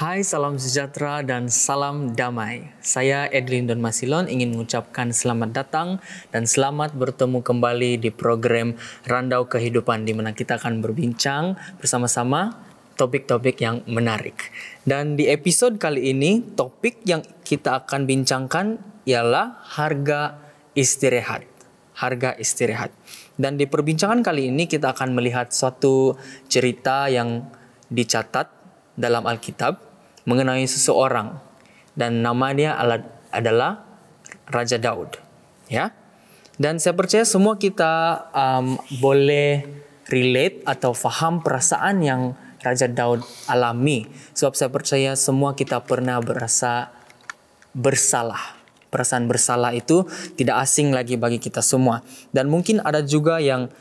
Hai, salam sejahtera dan salam damai. Saya Edlin Don Masilon ingin mengucapkan selamat datang dan selamat bertemu kembali di program Randau Kehidupan di mana kita akan berbincang bersama-sama topik-topik yang menarik. Dan di episode kali ini, topik yang kita akan bincangkan ialah harga istirahat. Harga istirahat. Dan di perbincangan kali ini kita akan melihat suatu cerita yang dicatat dalam Alkitab mengenai seseorang dan nama dia adalah Raja Daud, ya. Dan saya percaya semua kita boleh relate atau faham perasaan yang Raja Daud alami, sebab saya percaya semua kita pernah berasa bersalah. Perasaan bersalah itu tidak asing lagi bagi kita semua. Dan mungkin ada juga yang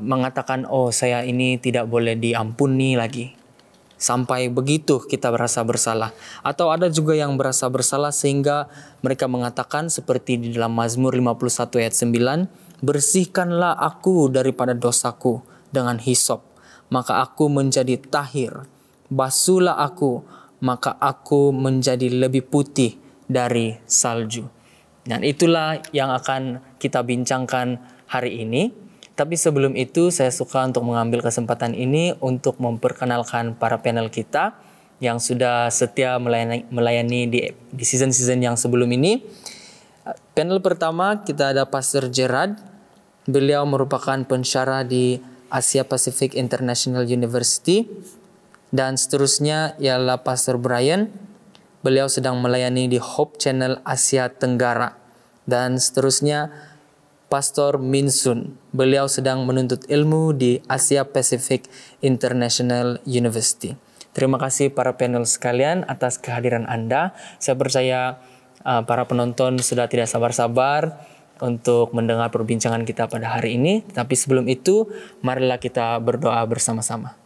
mengatakan, oh saya ini tidak boleh diampuni lagi. Sampai begitu kita berasa bersalah. Atau ada juga yang berasa bersalah sehingga mereka mengatakan seperti di dalam Mazmur 51 ayat 9, bersihkanlah aku daripada dosaku dengan hisop, maka aku menjadi tahir. Basuhlah aku, maka aku menjadi lebih putih dari salju. Dan itulah yang akan kita bincangkan hari ini. Tapi sebelum itu saya suka untuk mengambil kesempatan ini untuk memperkenalkan para panel kita yang sudah setia melayani di season-season yang sebelum ini. Panel pertama kita ada Pastor Gerard. Beliau merupakan pensyarah di Asia Pacific International University. Dan seterusnya ialah Pastor Brian. Beliau sedang melayani di Hope Channel Asia Tenggara. Dan seterusnya Pastor Min Sun. Beliau sedang menuntut ilmu di Asia Pacific International University. Terima kasih para panel sekalian atas kehadiran Anda. Saya percaya para penonton sudah tidak sabar-sabar untuk mendengar perbincangan kita pada hari ini. Tapi sebelum itu, marilah kita berdoa bersama-sama.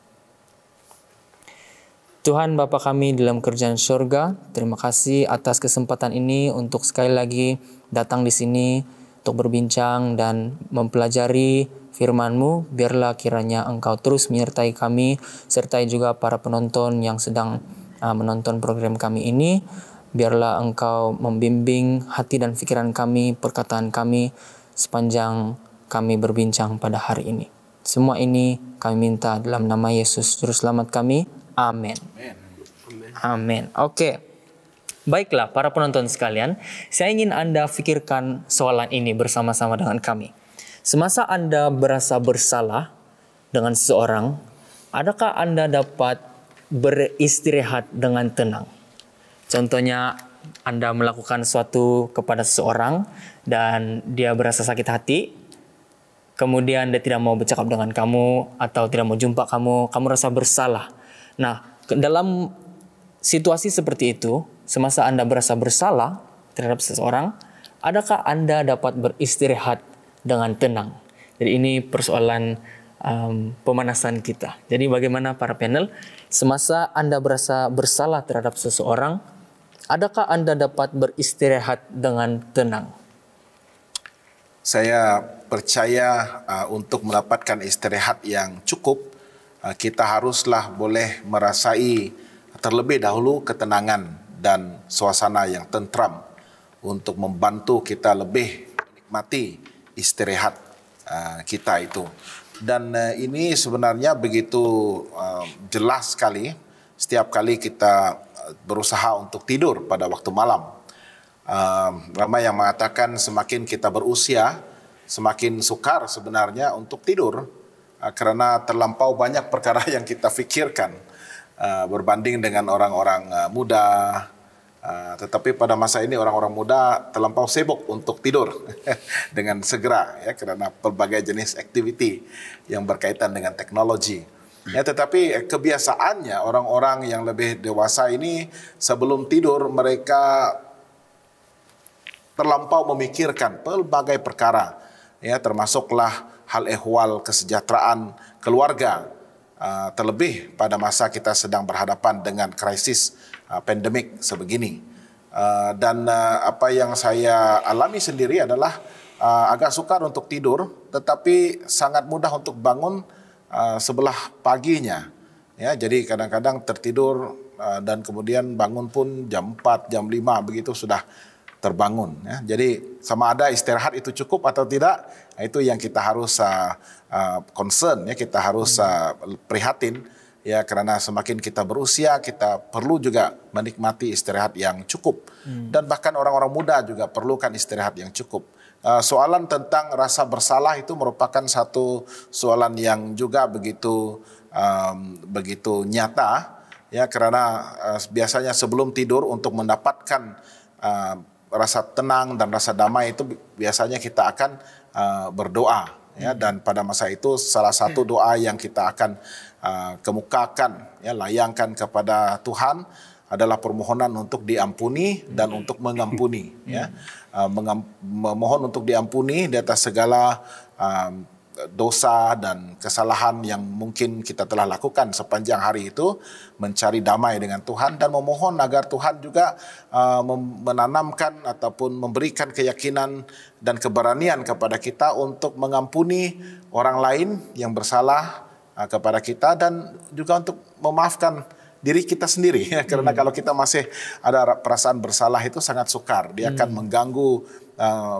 Tuhan Bapa kami dalam kerjaan surga, terima kasih atas kesempatan ini untuk sekali lagi datang di sini untuk berbincang dan mempelajari firman-Mu. Biarlah kiranya Engkau terus menyertai kami, sertai juga para penonton yang sedang menonton program kami ini. Biarlah Engkau membimbing hati dan pikiran kami, perkataan kami sepanjang kami berbincang pada hari ini. Semua ini kami minta dalam nama Yesus Juru Selamat kami. Amin. Amin. Oke. Baiklah para penonton sekalian, saya ingin Anda fikirkan soalan ini bersama-sama dengan kami. Semasa Anda berasa bersalah dengan seseorang, adakah Anda dapat beristirahat dengan tenang? Contohnya, Anda melakukan sesuatu kepada seseorang dan dia berasa sakit hati, kemudian dia tidak mau bercakap dengan kamu atau tidak mau jumpa kamu rasa bersalah. Nah, dalam situasi seperti itu, semasa Anda berasa bersalah terhadap seseorang, adakah Anda dapat beristirahat dengan tenang? Jadi ini persoalan pemanasan kita. Jadi bagaimana para panel? Semasa Anda berasa bersalah terhadap seseorang, adakah Anda dapat beristirahat dengan tenang? Saya percaya untuk mendapatkan istirahat yang cukup, kita haruslah boleh merasai terlebih dahulu ketenangan dan suasana yang tentram untuk membantu kita lebih menikmati istirahat kita itu. Dan ini sebenarnya begitu jelas sekali setiap kali kita berusaha untuk tidur pada waktu malam. Ramai yang mengatakan semakin kita berusia, semakin sukar sebenarnya untuk tidur karena terlampau banyak perkara yang kita fikirkan. Berbanding dengan orang-orang muda, tetapi pada masa ini orang-orang muda terlampau sibuk untuk tidur dengan segera, ya, karena pelbagai jenis aktiviti yang berkaitan dengan teknologi. Ya, tetapi kebiasaannya orang-orang yang lebih dewasa ini sebelum tidur mereka terlampau memikirkan pelbagai perkara, ya, termasuklah hal ehwal kesejahteraan keluarga. Terlebih pada masa kita sedang berhadapan dengan krisis pandemik sebegini. Dan apa yang saya alami sendiri adalah agak sukar untuk tidur, tetapi sangat mudah untuk bangun sebelah paginya. Ya, jadi kadang-kadang tertidur dan kemudian bangun pun jam 4, jam 5 begitu sudah terbangun. Ya. Jadi sama ada istirahat itu cukup atau tidak, itu yang kita harus concern, ya, kita harus prihatin, ya, karena semakin kita berusia kita perlu juga menikmati istirahat yang cukup, dan bahkan orang-orang muda juga perlukan istirahat yang cukup. Soalan tentang rasa bersalah itu merupakan satu soalan yang juga begitu nyata, ya, karena biasanya sebelum tidur untuk mendapatkan rasa tenang dan rasa damai itu biasanya kita akan berdoa, ya, dan pada masa itu salah satu doa yang kita akan kemukakan, ya, layangkan kepada Tuhan adalah permohonan untuk diampuni dan untuk mengampuni, ya. Memohon untuk diampuni di atas segala dosa dan kesalahan yang mungkin kita telah lakukan sepanjang hari itu, mencari damai dengan Tuhan dan memohon agar Tuhan juga menanamkan ataupun memberikan keyakinan dan keberanian kepada kita untuk mengampuni orang lain yang bersalah kepada kita, dan juga untuk memaafkan diri kita sendiri, ya. Karena kalau kita masih ada perasaan bersalah itu sangat sukar, dia akan mengganggu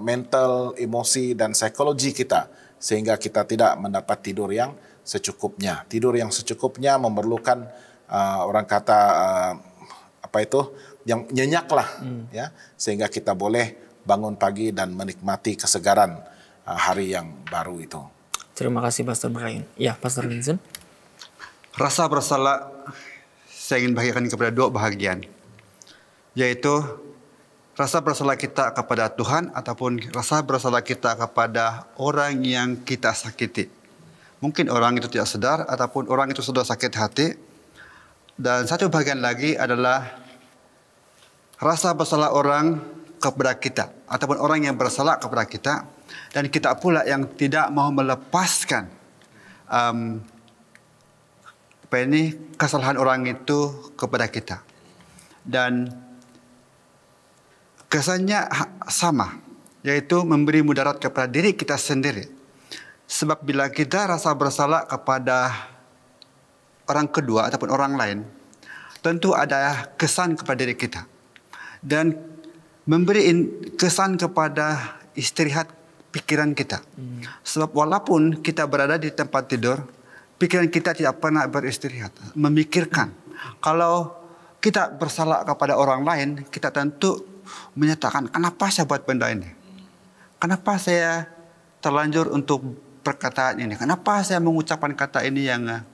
mental, emosi dan psikologi kita, sehingga kita tidak mendapat tidur yang secukupnya. Tidur yang secukupnya memerlukan orang kata yang nyenyak lah, ya, sehingga kita boleh bangun pagi dan menikmati kesegaran hari yang baru itu. Terima kasih Pastor Brian. Ya, Pastor Vincent. Rasa bersalah saya ingin bagikan kepada dua bahagian, yaitu rasa bersalah kita kepada Tuhan ataupun rasa bersalah kita kepada orang yang kita sakiti. Mungkin orang itu tidak sadar ataupun orang itu sudah sakit hati. Dan satu bagian lagi adalah rasa bersalah orang kepada kita ataupun orang yang bersalah kepada kita, dan kita pula yang tidak mau melepaskan kesalahan orang itu kepada kita. Dan kesannya sama, yaitu memberi mudarat kepada diri kita sendiri. Sebab bila kita rasa bersalah kepada orang kedua ataupun orang lain, tentu ada kesan kepada diri kita. Dan memberi kesan kepada istirahat pikiran kita. Sebab walaupun kita berada di tempat tidur, pikiran kita tidak pernah beristirahat, memikirkan. Kalau kita bersalah kepada orang lain, kita tentu menyatakan, kenapa saya buat benda ini? Kenapa saya terlanjur untuk perkataan ini? Kenapa saya mengucapkan kata ini yang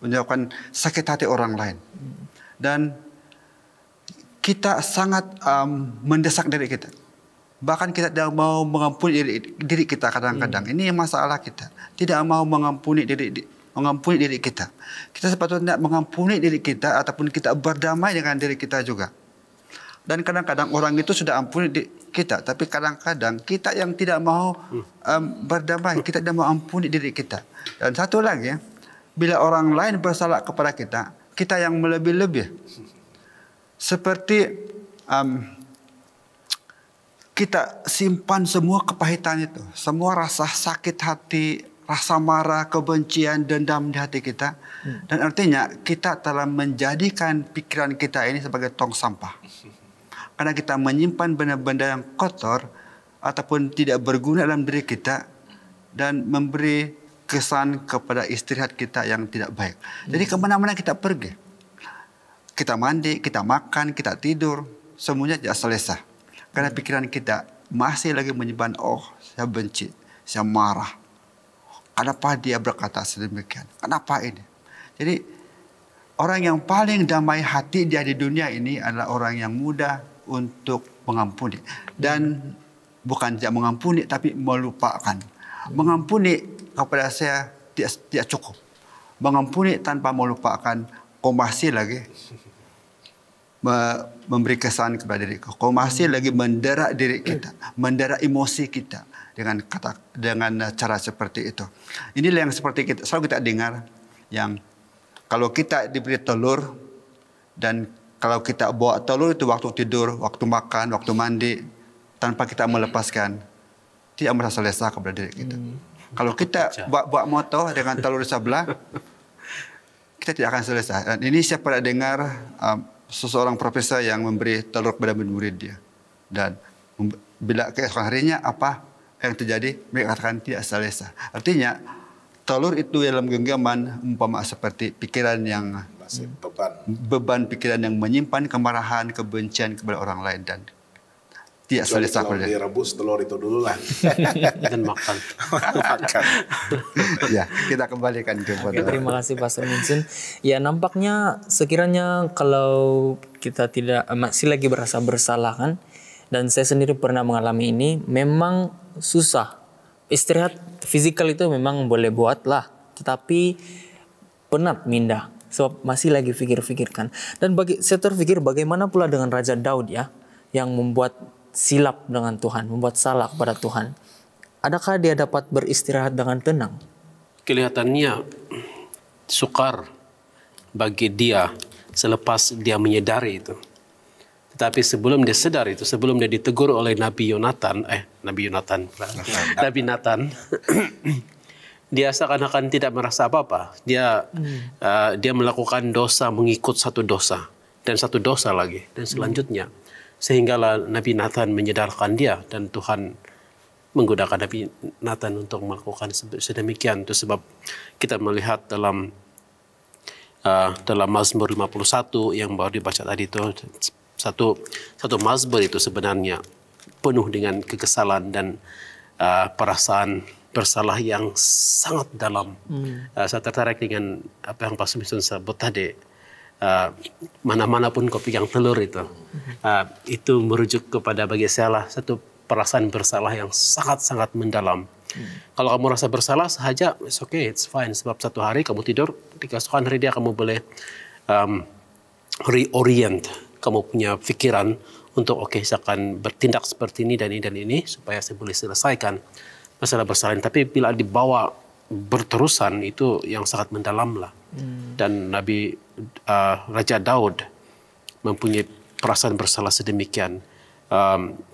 menyebabkan sakit hati orang lain? Dan kita sangat mendesak diri kita. Bahkan kita tidak mau mengampuni diri kita kadang-kadang. Ini masalah kita. Tidak mau mengampuni diri kita. Kita sepatutnya mengampuni diri kita ataupun kita berdamai dengan diri kita juga. Dan kadang-kadang orang itu sudah ampuni kita, tapi kadang-kadang kita yang tidak mau berdamai, kita tidak mau ampuni diri kita. Dan satu lagi, bila orang lain bersalah kepada kita, kita yang melebih-lebih. Seperti kita simpan semua kepahitan itu, semua rasa sakit hati, rasa marah, kebencian, dendam di hati kita. Dan artinya kita telah menjadikan pikiran kita ini sebagai tong sampah. Karena kita menyimpan benda-benda yang kotor ataupun tidak berguna dalam diri kita dan memberi kesan kepada istirahat kita yang tidak baik. Jadi kemana-mana kita pergi, kita mandi, kita makan, kita tidur, semuanya tidak selesai. Karena pikiran kita masih lagi menyimpan, oh saya benci, saya marah. Kenapa dia berkata sedemikian? Kenapa ini? Jadi orang yang paling damai hati dia di dunia ini adalah orang yang mudah untuk mengampuni. Dan bukan tidak mengampuni, tapi melupakan. Mengampuni kepada saya tidak cukup. Mengampuni tanpa melupakan, kau masih lagi memberi kesan kepada diri kau. Kau masih lagi mendera diri kita, mendera emosi kita dengan cara seperti itu. Inilah yang seperti kita selalu kita dengar, yang kalau kita diberi telur dan kalau kita bawa telur itu waktu tidur, waktu makan, waktu mandi, tanpa kita melepaskan, tidak merasa selesa kepada diri kita. Kalau kita bawa motor dengan telur di sebelah, kita tidak akan selesai. Dan ini saya pernah dengar seseorang profesor yang memberi telur kepada murid dia. Dan bila keesokan harinya apa yang terjadi, mereka katakan tidak selesai. Artinya telur itu dalam genggaman umpama seperti pikiran yang beban pikiran yang menyimpan kemarahan, kebencian kepada orang lain dan tidak selesai. Kalau direbus telur itu dulu lah. Dan makan. Makan. Ya, kita kembalikan kepada. Terima kasih Pastor Minsun. Ya, nampaknya sekiranya kalau kita tidak masih lagi berasa bersalah kan, dan saya sendiri pernah mengalami ini, memang susah. Istirahat fisikal itu memang boleh buat lah, tetapi penat minda. Sebab masih lagi pikir-pikirkan. Dan saya terpikir bagaimana pula dengan Raja Daud ya, yang membuat silap dengan Tuhan, membuat salah kepada Tuhan. Adakah dia dapat beristirahat dengan tenang? Kelihatannya sukar bagi dia selepas dia menyadari itu. Tetapi sebelum dia sadar itu, sebelum dia ditegur oleh Nabi Nathan, dia seakan-akan tidak merasa apa-apa. Dia melakukan dosa mengikut satu dosa dan satu dosa lagi dan selanjutnya. Sehinggalah Nabi Nathan menyadarkan dia dan Tuhan menggunakan Nabi Nathan untuk melakukan sedemikian. Itu sebab kita melihat dalam Mazmur 51 yang baru dibaca tadi itu, satu mazmur itu sebenarnya penuh dengan kekesalan dan perasaan bersalah yang sangat dalam. Saya tertarik dengan apa yang Pastor Minsun sebut tadi. Mana-mana pun kau pegang telur itu merujuk kepada bagi saya satu perasaan bersalah yang sangat-sangat mendalam. Kalau kamu rasa bersalah sahaja, it's okay, it's fine. Sebab satu hari kamu tidur, di keesokan hari dia kamu boleh reorient. Kamu punya pikiran untuk saya akan bertindak seperti ini dan ini dan ini supaya saya boleh selesaikan masalah bersalah. Tapi bila dibawa berterusan itu yang sangat mendalam lah. Dan Raja Daud mempunyai perasaan bersalah sedemikian.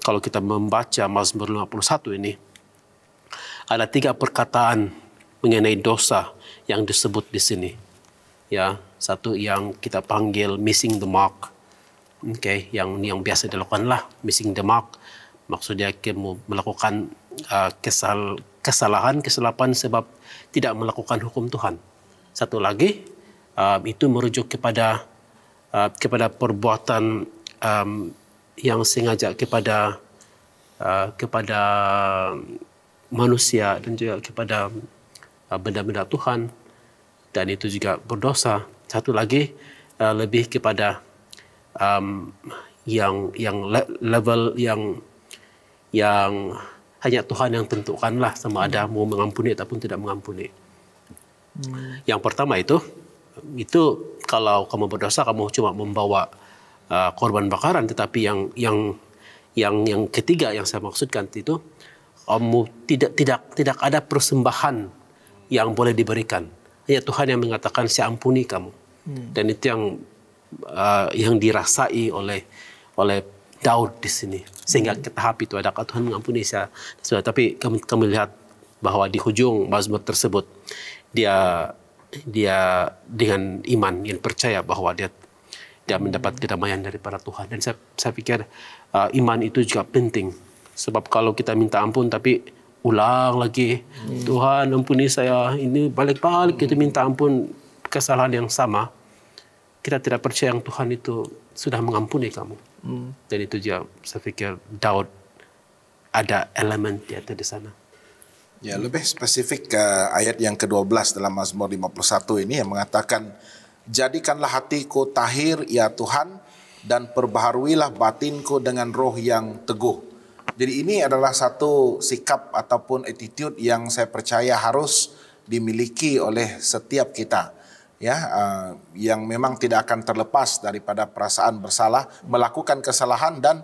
Kalau kita membaca Mazmur 51 ini, ada 3 perkataan mengenai dosa yang disebut di sini. Ya, satu yang kita panggil missing the mark. Yang biasa dilakukan lah missing the mark. Maksudnya kamu melakukan kesilapan sebab tidak melakukan hukum Tuhan. Satu lagi itu merujuk kepada perbuatan yang sengaja kepada manusia dan juga kepada benda-benda Tuhan, dan itu juga berdosa. Satu lagi lebih kepada yang level yang hanya Tuhan yang tentukanlah sama ada mau mengampuni ataupun tidak mengampuni. Yang pertama itu kalau kamu berdosa kamu cuma membawa korban bakaran, tetapi yang ketiga yang saya maksudkan itu kamu tidak ada persembahan yang boleh diberikan. Hanya Tuhan yang mengatakan saya ampuni kamu. Dan itu yang dirasai oleh Daud di sini, sehingga ke tahap itu adakah Tuhan mengampuni saya. Tapi kami lihat bahwa di hujung mazmur tersebut dia dengan iman yang percaya bahwa dia mendapat kedamaian daripada Tuhan. Dan saya pikir iman itu juga penting, sebab kalau kita minta ampun tapi ulang lagi, Tuhan ampuni saya, ini balik-balik kita minta ampun kesalahan yang sama, kita tidak percaya yang Tuhan itu sudah mengampuni kamu. Dan itu juga saya pikir Daud ada elemen di sana. Ya, lebih spesifik ke ayat yang ke-12 dalam Mazmur 51 ini yang mengatakan, jadikanlah hatiku tahir ya Tuhan, dan perbaharuilah batinku dengan roh yang teguh. Jadi ini adalah satu sikap ataupun attitude yang saya percaya harus dimiliki oleh setiap kita. Yang memang tidak akan terlepas daripada perasaan bersalah, melakukan kesalahan dan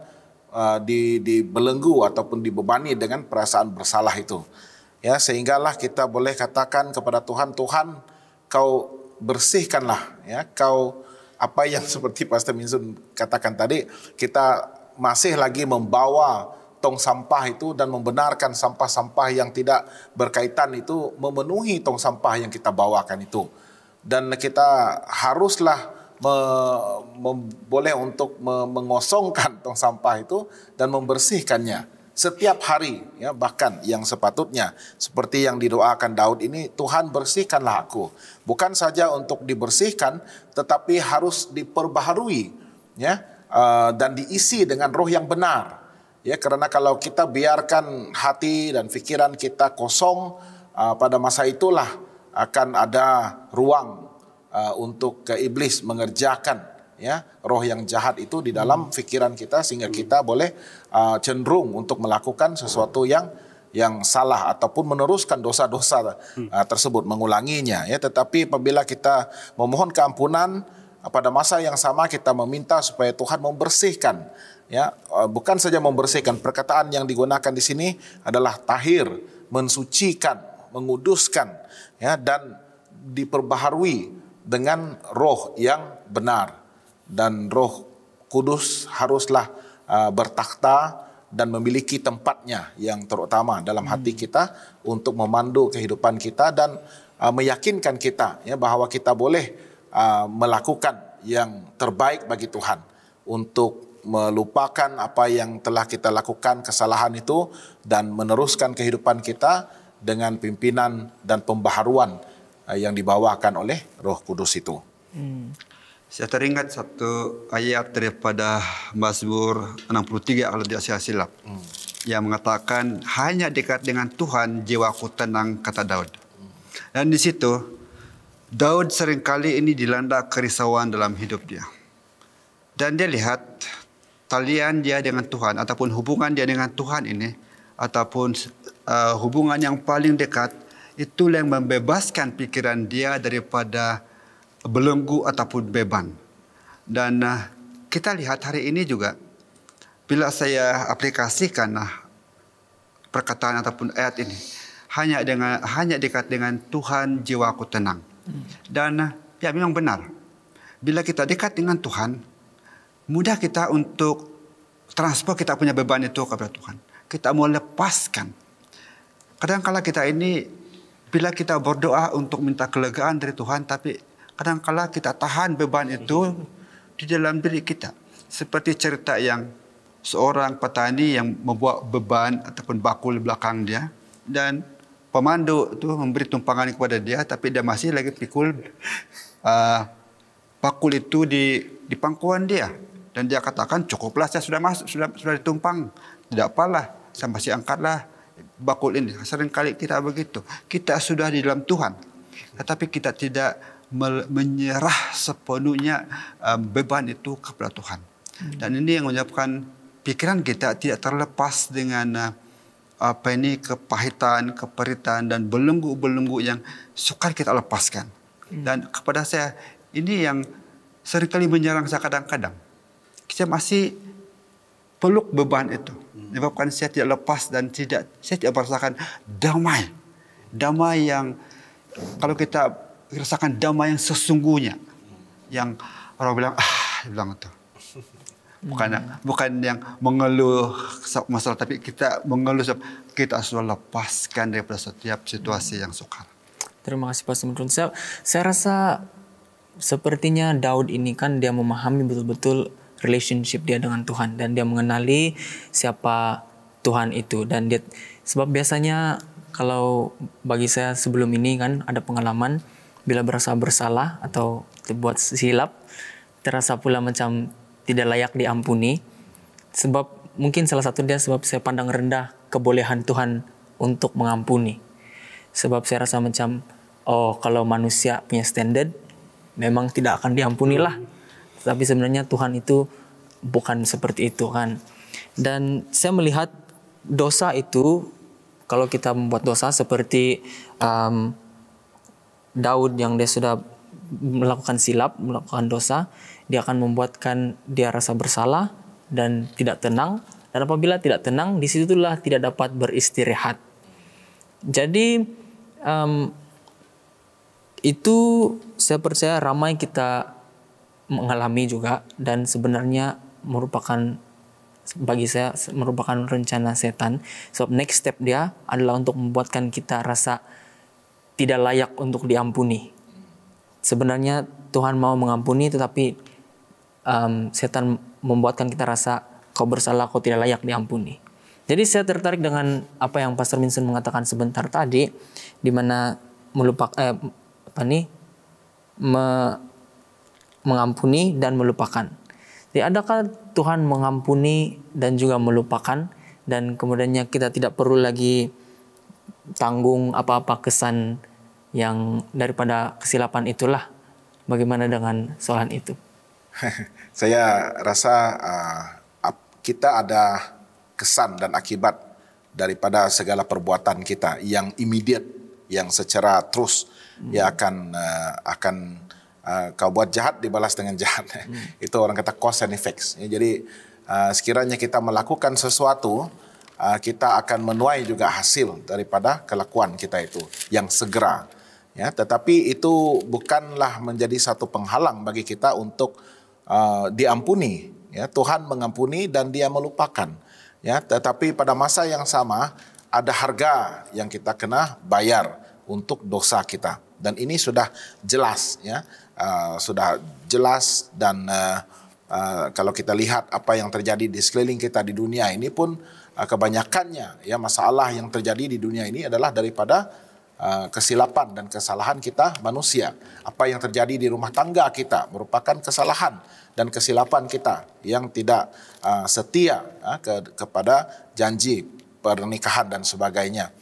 dibelenggu ataupun dibebani dengan perasaan bersalah itu. Ya, sehinggalah kita boleh katakan kepada Tuhan, Tuhan, kau bersihkanlah, ya, kau apa yang seperti Pastor Minsun katakan tadi, kita masih lagi membawa tong sampah itu dan membenarkan sampah-sampah yang tidak berkaitan itu memenuhi tong sampah yang kita bawakan itu. dan kita haruslah boleh untuk mengosongkan tong sampah itu dan membersihkannya setiap hari, ya, bahkan yang sepatutnya seperti yang didoakan Daud ini, Tuhan bersihkanlah aku, bukan saja untuk dibersihkan tetapi harus diperbaharui, ya, dan diisi dengan roh yang benar, ya, karena kalau kita biarkan hati dan pikiran kita kosong, pada masa itulah akan ada ruang untuk ke iblis mengerjakan, ya, roh yang jahat itu di dalam pikiran kita, sehingga kita boleh cenderung untuk melakukan sesuatu yang salah ataupun meneruskan dosa-dosa tersebut, mengulanginya, ya. Tetapi apabila kita memohon keampunan, pada masa yang sama kita meminta supaya Tuhan membersihkan, ya, bukan saja membersihkan, perkataan yang digunakan di sini adalah tahir, mensucikan, menguduskan, ya, dan diperbaharui dengan roh yang benar. Dan Roh Kudus haruslah bertakhta dan memiliki tempatnya yang terutama dalam hati kita untuk memandu kehidupan kita dan meyakinkan kita, ya, bahwa kita boleh melakukan yang terbaik bagi Tuhan, untuk melupakan apa yang telah kita lakukan, kesalahan itu, dan meneruskan kehidupan kita dengan pimpinan dan pembaharuan yang dibawakan oleh Roh Kudus itu. Saya teringat satu ayat daripada Mazmur 63 kalau tidak saya silap, yang mengatakan hanya dekat dengan Tuhan jiwaku tenang, kata Daud. Dan di situ Daud seringkali ini dilanda kerisauan dalam hidup dia, dan dia lihat talian dia dengan Tuhan ataupun hubungan dia dengan Tuhan ini, ataupun hubungan yang paling dekat, itulah yang membebaskan pikiran dia daripada belenggu ataupun beban. Dan kita lihat hari ini juga, bila saya aplikasikan perkataan ataupun ayat ini, hanya dekat dengan Tuhan jiwaku tenang. Dan ya, memang benar, bila kita dekat dengan Tuhan, mudah kita untuk transfer kita punya beban itu kepada Tuhan. Kita mau lepaskan. Kadang-kala kita ini, bila kita berdoa untuk minta kelegaan dari Tuhan, tapi kadang-kala kita tahan beban itu di dalam diri kita. Seperti cerita yang seorang petani yang membuat beban ataupun bakul di belakang dia, dan pemandu itu memberi tumpangan kepada dia, tapi dia masih lagi pikul bakul itu di pangkuan dia. Dan dia katakan, cukuplah, saya sudah ditumpang, tidak apalah, saya masih angkatlah bakul ini. Seringkali kita begitu. Kita sudah di dalam Tuhan, tetapi kita tidak menyerah sepenuhnya beban itu kepada Tuhan. Dan ini yang menyebabkan pikiran kita tidak terlepas dengan kepahitan, keperitan, dan belenggu-belenggu yang sukar kita lepaskan. Dan kepada saya, ini yang seringkali menyerang saya kadang-kadang. Saya masih peluk beban itu, menyebabkan saya tidak lepas dan saya tidak merasakan damai. Damai yang, kalau kita rasakan damai yang sesungguhnya, yang orang bilang itu. Bukan yang mengeluh masalah, tapi kita mengeluh, kita sudah lepaskan daripada setiap situasi yang sukar. Terima kasih Pak Simon. Saya rasa sepertinya Daud ini kan dia memahami betul-betul relationship dia dengan Tuhan, dan dia mengenali siapa Tuhan itu. Dan dia, sebab biasanya kalau bagi saya sebelum ini kan ada pengalaman bila berasa bersalah atau terbuat silap, terasa pula macam tidak layak diampuni. Sebab mungkin salah satu dia sebab saya pandang rendah kebolehan Tuhan untuk mengampuni. Sebab saya rasa macam, kalau manusia punya standard, memang tidak akan diampuni lah. Tapi sebenarnya Tuhan itu bukan seperti itu kan. Dan saya melihat dosa itu, kalau kita membuat dosa seperti Daud yang dia sudah melakukan silap, melakukan dosa, dia akan membuatkan dia rasa bersalah dan tidak tenang. Dan apabila tidak tenang, disitulah tidak dapat beristirahat. Jadi itu saya percaya ramai kita mengalami juga, dan sebenarnya merupakan, bagi saya merupakan rencana setan. So next step dia adalah untuk membuatkan kita rasa tidak layak untuk diampuni. sebenarnya Tuhan mau mengampuni, tetapi setan membuatkan kita rasa kau bersalah, kau tidak layak diampuni. Jadi saya tertarik dengan apa yang Pastor Vincent mengatakan sebentar tadi, di mana mengampuni dan melupakan. Jadi adakah Tuhan mengampuni dan juga melupakan, dan kemudiannya kita tidak perlu lagi tanggung apa-apa kesan yang daripada kesilapan itulah? Bagaimana dengan soalan itu? Saya rasa kita ada kesan dan akibat daripada segala perbuatan kita yang immediate, yang secara terus akan kau buat jahat dibalas dengan jahat. Itu orang kata cause and effects. Jadi sekiranya kita melakukan sesuatu, kita akan menuai juga hasil daripada kelakuan kita itu yang segera. Ya, tetapi itu bukanlah menjadi satu penghalang bagi kita untuk diampuni. Ya, Tuhan mengampuni dan Dia melupakan. Ya, tetapi pada masa yang sama ada harga yang kita kena bayar untuk dosa kita. Dan ini sudah jelas, ya, sudah jelas, dan kalau kita lihat apa yang terjadi di sekeliling kita di dunia ini pun kebanyakannya, ya, masalah yang terjadi di dunia ini adalah daripada kesilapan dan kesalahan kita manusia. Apa yang terjadi di rumah tangga kita merupakan kesalahan dan kesilapan kita yang tidak setia kepada janji pernikahan dan sebagainya.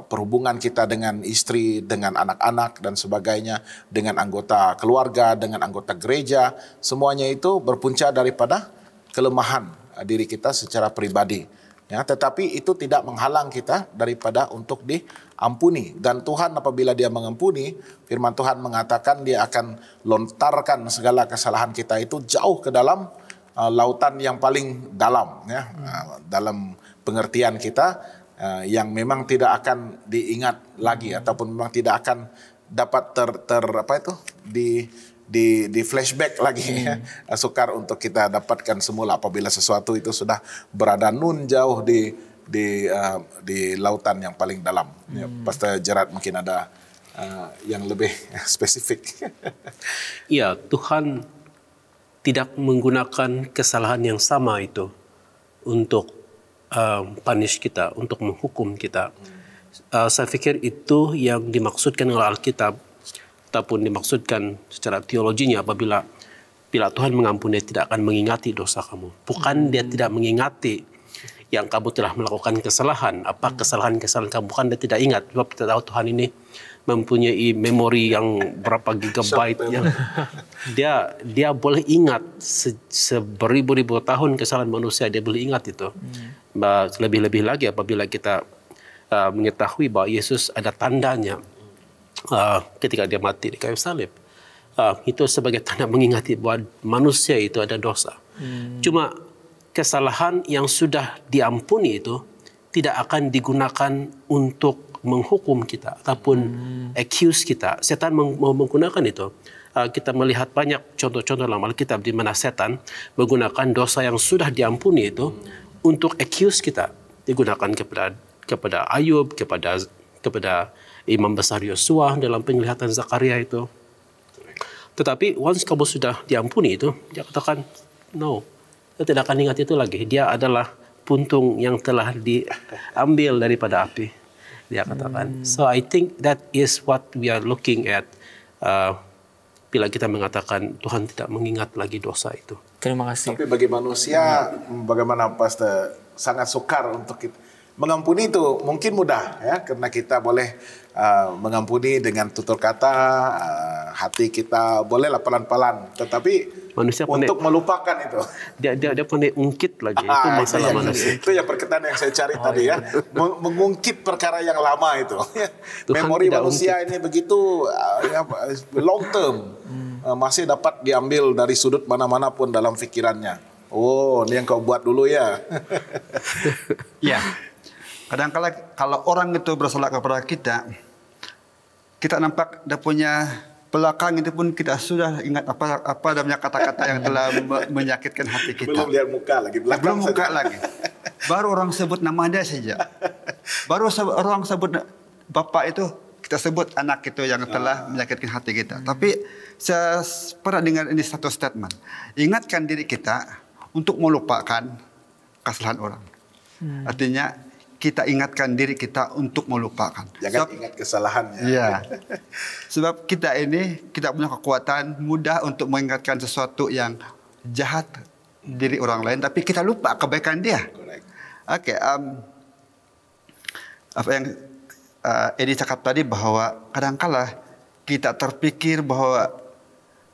Perhubungan kita dengan istri, dengan anak-anak dan sebagainya, dengan anggota keluarga, dengan anggota gereja, semuanya itu berpunca daripada kelemahan diri kita secara pribadi. Ya, tetapi itu tidak menghalang kita daripada untuk diampuni. Dan Tuhan apabila Dia mengampuni, firman Tuhan mengatakan Dia akan lontarkan segala kesalahan kita itu jauh ke dalam lautan yang paling dalam, ya, dalam pengertian kita, yang memang tidak akan diingat lagi, ataupun memang tidak akan dapat di flashback lagi, ya, sukar untuk kita dapatkan semula apabila sesuatu itu sudah berada nun jauh di lautan yang paling dalam. Ya, Pastor Gerard mungkin ada yang lebih spesifik. Ya, Tuhan tidak menggunakan kesalahan yang sama itu untuk punish kita, untuk menghukum kita. Saya pikir itu yang dimaksudkan oleh Alkitab, ataupun dimaksudkan secara teologinya apabila Tuhan mengampuni, tidak akan mengingati dosa kamu. Bukan Dia tidak mengingati yang kamu telah melakukan kesalahan. Apa kesalahan-kesalahan kamu, bukan Dia tidak ingat. Sebab kita tahu Tuhan ini mempunyai memori yang berapa gigabyte. Dia boleh ingat seberibu-ribu tahun kesalahan manusia, Dia boleh ingat itu. Lebih-lebih lagi apabila kita mengetahui bahwa Yesus ada tandanya ketika Dia mati di kayu salib. Itu sebagai tanda mengingati bahwa manusia itu ada dosa. Cuma kesalahan yang sudah diampuni itu tidak akan digunakan untuk menghukum kita ataupun accuse kita. Setan mau menggunakan itu. Kita melihat banyak contoh-contoh dalam Alkitab di mana setan menggunakan dosa yang sudah diampuni itu untuk accuse kita. Digunakan kepada Ayub, kepada Imam besar Yosua dalam penglihatan Zakaria itu. Tetapi once kamu sudah diampuni itu, Dia katakan, no, Dia tidak akan ingat itu lagi. Dia adalah puntung yang telah diambil daripada api. Dia katakan. So I think that is what we are looking at bila kita mengatakan Tuhan tidak mengingat lagi dosa itu. Terima kasih. Tapi bagi manusia, bagaimana Pastor, sangat sukar untuk kita mengampuni. Itu mungkin mudah, ya, karena kita boleh mengampuni dengan tutur kata, hati kita bolehlah pelan-pelan, tetapi manusia untuk melupakan itu dia pandai ungkit lagi. Itu masalah manusia. Itu yang perkataan yang saya cari tadi, ya, mengungkit perkara yang lama itu. Memori manusia ini begitu long term, masih dapat diambil dari sudut mana-mana pun dalam pikirannya. Oh, ini yang kau buat dulu, ya. Ya. Kadang-kala kalau orang itu bersalah kepada kita nampak dia punya belakang itu pun kita sudah ingat apa namanya kata-kata yang telah menyakitkan hati kita. Belum lihat muka lagi, belum muka lagi. Baru orang sebut nama dia saja. Baru orang sebut bapak itu, kita sebut anak itu yang telah menyakitkan hati kita. Tapi saya pernah dengar ini satu statement. Ingatkan diri kita untuk melupakan kesalahan orang. Artinya kita ingatkan diri kita untuk melupakan. Jangan ingat kesalahannya. Iya. Sebab kita ini, kita punya kekuatan mudah untuk mengingatkan sesuatu yang jahat diri orang lain, tapi kita lupa kebaikan dia. Oke, apa yang Edi cakap tadi bahwa kadangkala kita terpikir bahwa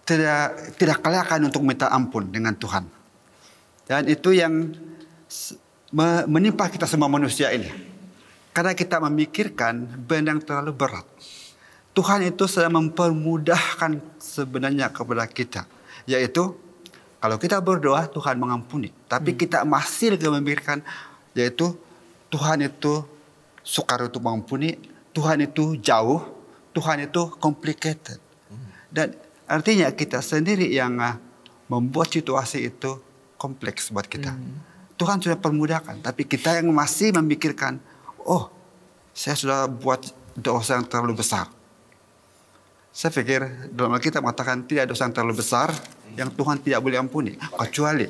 tidak kelayakan untuk minta ampun dengan Tuhan. Dan itu yang menimpa kita semua manusia ini. Karena kita memikirkan benda yang terlalu berat. Tuhan itu sedang mempermudahkan sebenarnya kepada kita. Yaitu, kalau kita berdoa, Tuhan mengampuni. Tapi kita masih memikirkan, yaitu Tuhan itu sukar untuk mengampuni, Tuhan itu jauh, Tuhan itu complicated. Dan artinya kita sendiri yang membuat situasi itu kompleks buat kita. Tuhan sudah permudahkan, tapi kita yang masih memikirkan, oh, saya sudah buat dosa yang terlalu besar. Saya pikir dalam Alkitab mengatakan tidak ada dosa yang terlalu besar yang Tuhan tidak boleh ampuni, kecuali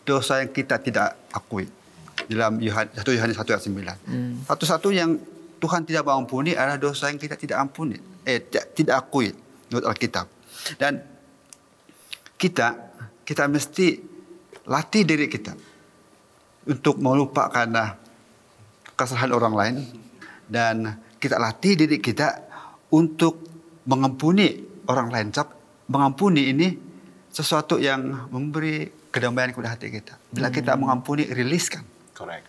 dosa yang kita tidak akui. Dalam 1 Yohanes 1 ayat 9. Satu-satu yang Tuhan tidak mengampuni adalah dosa yang kita tidak ampuni, tidak akui menurut Alkitab. Dan kita mesti latih diri kita untuk melupakan kesalahan orang lain, dan kita latih diri kita untuk mengampuni orang lain. Mengampuni ini sesuatu yang memberi kedamaian kepada hati kita. Bila kita mengampuni, riliskan. Correct.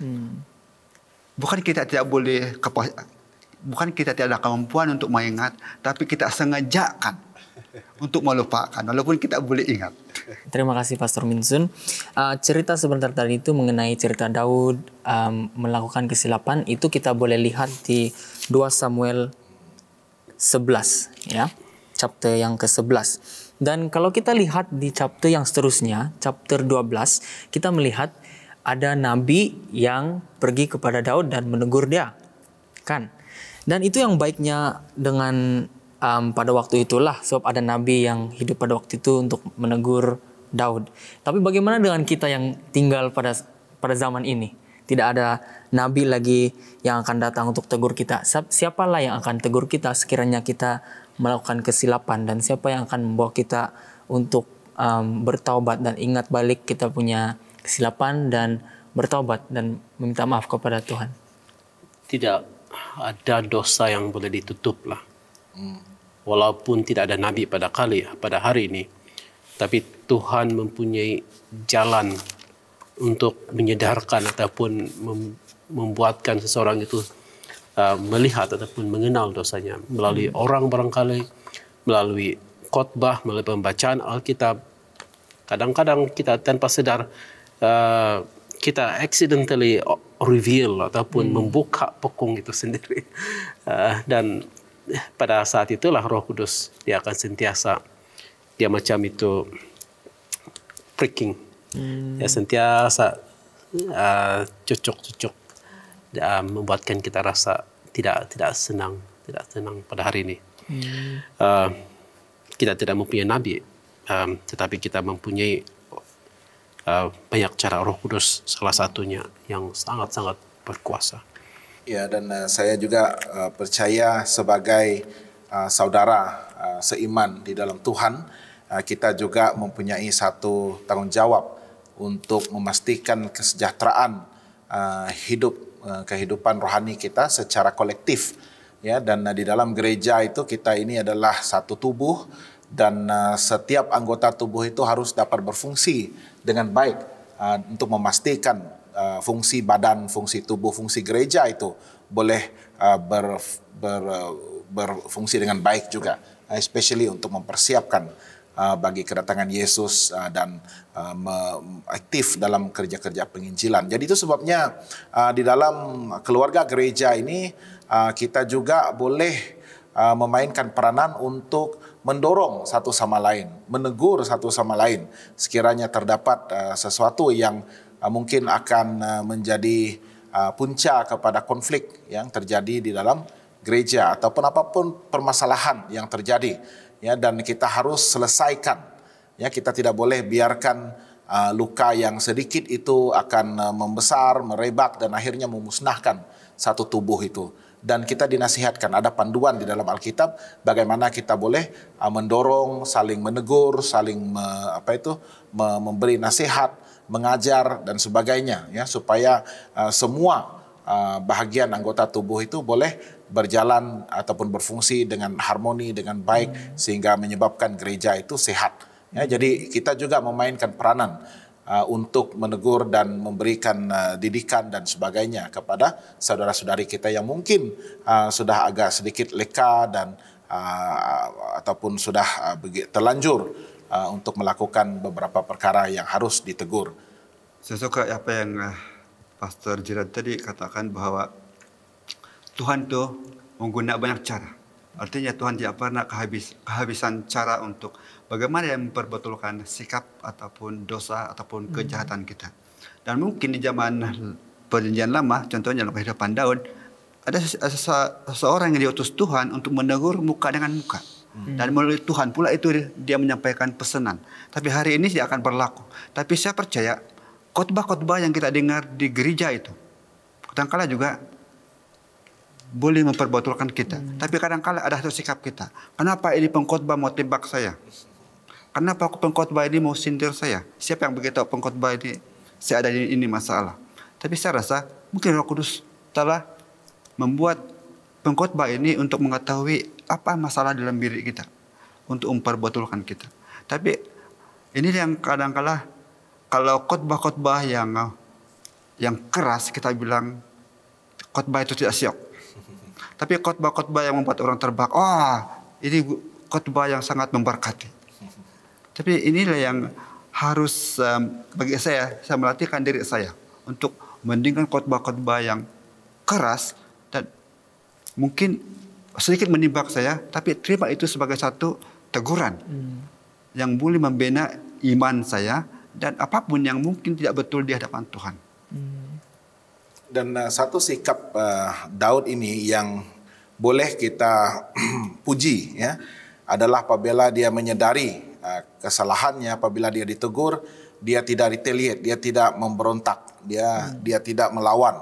Bukan kita tidak boleh, bukan kita tidak ada kemampuan untuk mengingat, tapi kita sengajakan untuk melupakan, walaupun kita boleh ingat. Terima kasih Pastor Minsun. Cerita sebentar tadi itu mengenai cerita Daud melakukan kesilapan, itu kita boleh lihat di 2 Samuel 11, ya, chapter yang ke-11. Dan kalau kita lihat di chapter yang seterusnya, chapter 12, kita melihat ada nabi yang pergi kepada Daud dan menegur dia, kan? Dan itu yang baiknya dengan pada waktu itulah, sebab ada nabi yang hidup pada waktu itu untuk menegur Daud. Tapi bagaimana dengan kita yang tinggal pada zaman ini? Tidak ada nabi lagi yang akan datang untuk tegur kita. Siapalah yang akan tegur kita sekiranya kita melakukan kesilapan, dan siapa yang akan membawa kita untuk bertaubat dan ingat balik kita punya kesilapan dan bertaubat dan meminta maaf kepada Tuhan? Tidak ada dosa yang boleh ditutup lah. Walaupun tidak ada nabi pada hari ini, tapi Tuhan mempunyai jalan untuk menyedarkan ataupun membuatkan seseorang itu melihat ataupun mengenal dosanya melalui orang, barangkali melalui khotbah, melalui pembacaan Alkitab. Kadang-kadang kita tanpa sadar kita accidentally reveal ataupun membuka pokong itu sendiri. Dan pada saat itulah Roh Kudus dia akan sentiasa, dia macam itu pricking, dia sentiasa cucuk membuatkan kita rasa tidak senang pada hari ini. Kita tidak mempunyai nabi, tetapi kita mempunyai banyak cara Roh Kudus, salah satunya yang sangat-sangat berkuasa. Ya, dan saya juga percaya sebagai saudara seiman di dalam Tuhan, kita juga mempunyai satu tanggung jawab untuk memastikan kesejahteraan kehidupan rohani kita secara kolektif. Ya, dan di dalam gereja itu kita ini adalah satu tubuh, dan setiap anggota tubuh itu harus dapat berfungsi dengan baik untuk memastikan fungsi badan, fungsi tubuh, fungsi gereja itu boleh berfungsi dengan baik juga, especially untuk mempersiapkan bagi kedatangan Yesus dan aktif dalam kerja-kerja penginjilan. Jadi itu sebabnya di dalam keluarga gereja ini kita juga boleh memainkan peranan untuk mendorong satu sama lain, menegur satu sama lain sekiranya terdapat sesuatu yang mungkin akan menjadi punca kepada konflik yang terjadi di dalam gereja ataupun apapun permasalahan yang terjadi, ya, dan kita harus selesaikan. Ya, kita tidak boleh biarkan luka yang sedikit itu akan membesar, merebak dan akhirnya memusnahkan satu tubuh itu. Dan kita dinasihatkan, ada panduan di dalam Alkitab bagaimana kita boleh mendorong, saling menegur, saling memberi nasihat, mengajar dan sebagainya, ya, supaya semua bahagian anggota tubuh itu boleh berjalan ataupun berfungsi dengan harmoni, dengan baik, sehingga menyebabkan gereja itu sehat. Ya, jadi kita juga memainkan peranan untuk menegur dan memberikan didikan dan sebagainya kepada saudara-saudari kita yang mungkin sudah agak sedikit leka dan ataupun sudah terlanjur untuk melakukan beberapa perkara yang harus ditegur. Saya suka apa yang Pastor Gerard tadi katakan bahwa Tuhan tuh menggunakan banyak cara. Artinya Tuhan tidak pernah kehabisan cara untuk bagaimana yang memperbetulkan sikap ataupun dosa ataupun kejahatan kita. Dan mungkin di zaman Perjanjian Lama, contohnya dalam kehidupan Daud, ada seseorang yang diutus Tuhan untuk menegur muka dengan muka. Dan melalui Tuhan pula itu dia menyampaikan pesanan. Tapi hari ini tidak akan berlaku. Tapi saya percaya khotbah-khotbah yang kita dengar di gereja itu kadang-kala juga boleh memperbetulkan kita. Tapi kadang-kala ada satu sikap kita. Kenapa ini pengkhotbah mau tembak saya? Kenapa pengkhotbah ini mau sindir saya? Siapa yang beritahu pengkhotbah ini saya ada ini masalah? Tapi saya rasa mungkin Roh Kudus telah membuat pengkhotbah ini untuk mengetahui apa masalah dalam diri kita, untuk memperbetulkan kita. Tapi ini yang kadang-kala kalau khotbah-khotbah yang keras kita bilang khotbah itu tidak syok. Tapi khotbah-khotbah yang membuat orang terbak, ini khotbah yang sangat memberkati. Tapi inilah yang harus bagi saya melatihkan diri saya untuk mendingan khotbah-khotbah yang keras dan mungkin sedikit menimpa saya, tapi terima itu sebagai satu teguran yang boleh membina iman saya dan apapun yang mungkin tidak betul di hadapan Tuhan. Dan satu sikap Daud ini yang boleh kita puji, ya, adalah apabila dia menyadari kesalahannya, apabila dia ditegur, dia tidak retaliate, dia tidak memberontak, dia tidak melawan,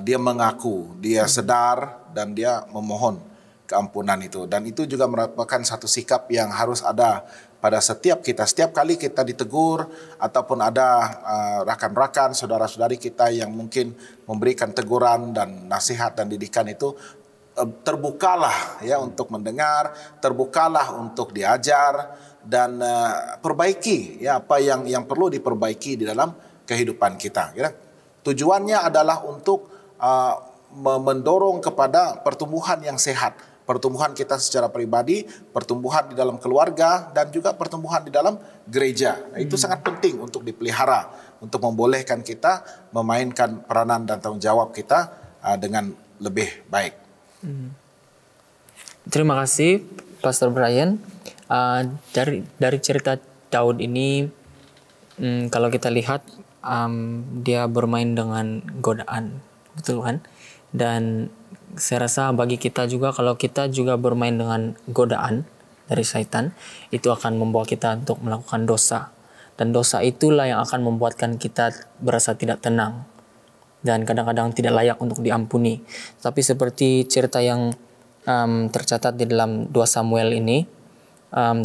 dia mengaku, dia sedar dan dia memohon keampunan itu. Dan itu juga merupakan satu sikap yang harus ada pada setiap kita. Setiap kali kita ditegur ataupun ada rakan-rakan, saudara-saudari kita yang mungkin memberikan teguran dan nasihat dan didikan itu, terbukalah ya untuk mendengar, terbukalah untuk diajar dan perbaiki ya apa yang perlu diperbaiki di dalam kehidupan kita. Ya. Tujuannya adalah untuk mendorong kepada pertumbuhan yang sehat. Pertumbuhan kita secara pribadi, pertumbuhan di dalam keluarga, dan juga pertumbuhan di dalam gereja. Nah, itu sangat penting untuk dipelihara, untuk membolehkan kita memainkan peranan dan tanggung jawab kita dengan lebih baik. Terima kasih, Pastor Brian. Dari cerita Daud ini, kalau kita lihat, dia bermain dengan godaan, betul kan? Dan saya rasa bagi kita juga, kalau kita juga bermain dengan godaan dari syaitan, itu akan membawa kita untuk melakukan dosa. Dan dosa itulah yang akan membuatkan kita berasa tidak tenang dan kadang-kadang tidak layak untuk diampuni. Tapi seperti cerita yang tercatat di dalam 2 Samuel ini,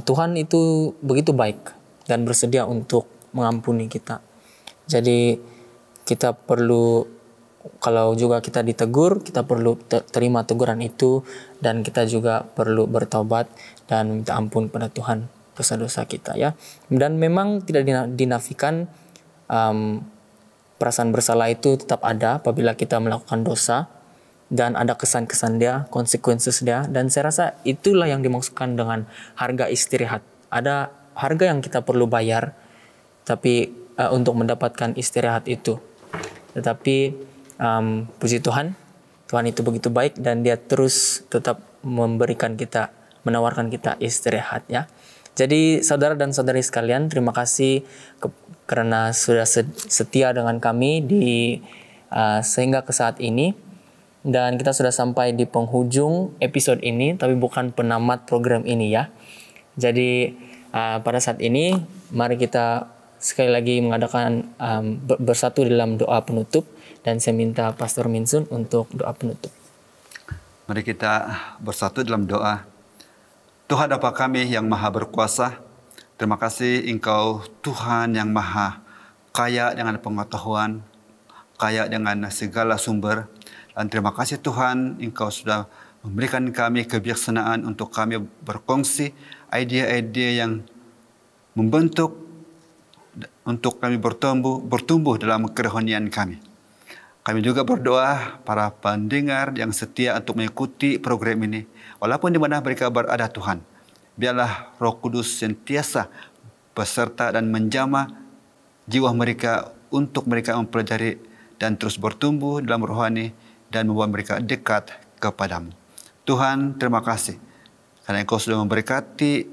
Tuhan itu begitu baik dan bersedia untuk mengampuni kita. Jadi kita perlu, kalau juga kita ditegur, kita perlu terima teguran itu, dan kita juga perlu bertobat dan minta ampun pada Tuhan dosa-dosa kita, ya. Dan memang tidak dinafikan perasaan bersalah itu tetap ada apabila kita melakukan dosa, dan ada kesan-kesan dia, konsekuensi dia, dan saya rasa itulah yang dimaksudkan dengan harga istirahat. Ada harga yang kita perlu bayar, tapi untuk mendapatkan istirahat itu. Tetapi puji Tuhan, Tuhan itu begitu baik dan dia terus tetap memberikan kita, menawarkan kita istirahat, ya. Jadi saudara dan saudari sekalian, terima kasih karena sudah setia dengan kami sehingga ke saat ini. Dan kita sudah sampai di penghujung episode ini, tapi bukan penamat program ini ya. Jadi pada saat ini mari kita sekali lagi mengadakan bersatu dalam doa penutup, dan saya minta Pastor Minsun untuk doa penutup. Mari kita bersatu dalam doa. Tuhan Bapa kami yang Maha Berkuasa, terima kasih Engkau Tuhan yang Maha kaya dengan pengetahuan, kaya dengan segala sumber. Dan terima kasih Tuhan, Engkau sudah memberikan kami kebijaksanaan untuk kami berkongsi ide-ide yang membentuk untuk kami bertumbuh dalam kerohanian kami. Kami juga berdoa para pendengar yang setia untuk mengikuti program ini. Walaupun di mana mereka berada Tuhan, biarlah Roh Kudus sentiasa beserta dan menjamah jiwa mereka untuk mereka mempelajari dan terus bertumbuh dalam rohani dan membuat mereka dekat kepadamu. Tuhan, terima kasih karena Engkau sudah memberkati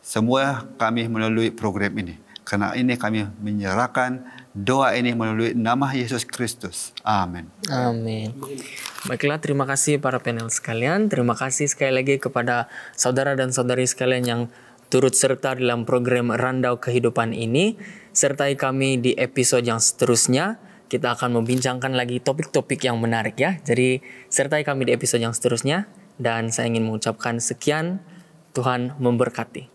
semua kami melalui program ini. Karena ini kami menyerahkan doa ini melalui nama Yesus Kristus. Amin. Amin. Baiklah, terima kasih para panel sekalian. Terima kasih sekali lagi kepada saudara dan saudari sekalian yang turut serta dalam program Randau Kehidupan ini. Sertai kami di episode yang seterusnya. Kita akan membincangkan lagi topik-topik yang menarik ya. Jadi sertai kami di episode yang seterusnya. Dan saya ingin mengucapkan sekian. Tuhan memberkati.